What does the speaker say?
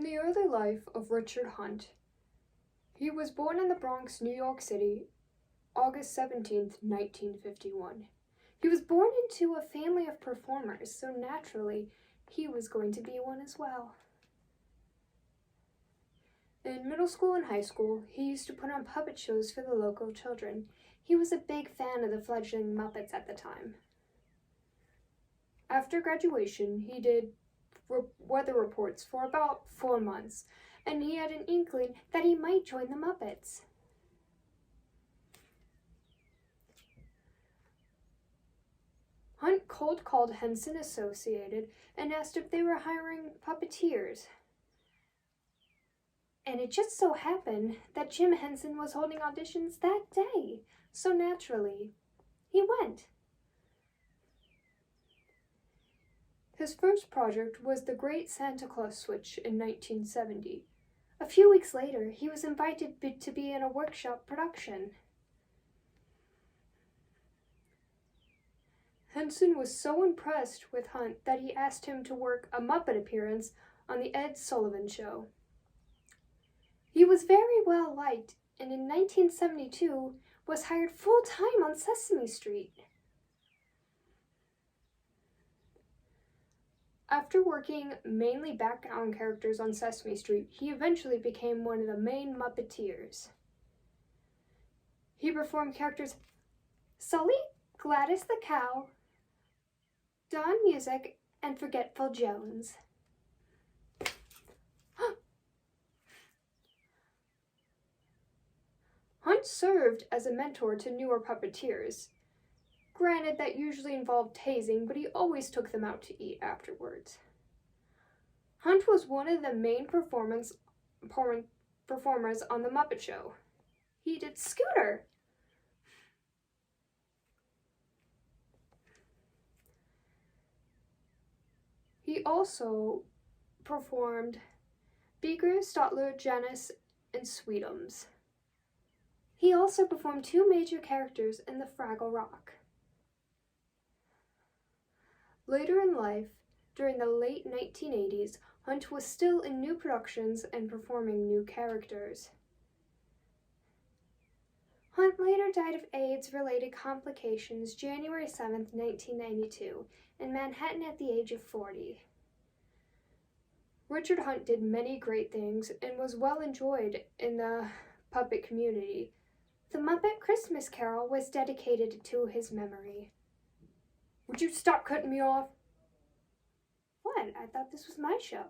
the early life of Richard Hunt, he was born in the Bronx, New York City, August 17th, 1951. He was born into a family of performers, so naturally, he was going to be one as well. In middle school and high school, he used to put on puppet shows for the local children. He was a big fan of the fledgling Muppets at the time. After graduation, he did weather reports for about 4 months, and he had an inkling that he might join the Muppets. Hunt cold called Henson Associated and asked if they were hiring puppeteers. And it just so happened that Jim Henson was holding auditions that day, so naturally, he went. His first project was The Great Santa Claus Switch in 1970. A few weeks later, he was invited to be in a workshop production. Henson was so impressed with Hunt that he asked him to work a Muppet appearance on The Ed Sullivan Show. He was very well liked, and in 1972 was hired full-time on Sesame Street. After working mainly background characters on Sesame Street, he eventually became one of the main Muppeteers. He performed characters Sully, Gladys the Cow, Don Music, and Forgetful Jones. Hunt served as a mentor to newer puppeteers. Granted, that usually involved tasing, but he always took them out to eat afterwards. Hunt was one of the main performers on The Muppet Show. He did Scooter. He also performed Beaker, Stotler, Janice, and Sweetums. He also performed 2 major characters in the Fraggle Rock. Later in life, during the late 1980s, Hunt was still in new productions and performing new characters. Hunt later died of AIDS-related complications January 7th, 1992, in Manhattan at the age of 40. Richard Hunt did many great things and was well enjoyed in the puppet community. The Muppet Christmas Carol was dedicated to his memory. Would you stop cutting me off? What? I thought this was my show.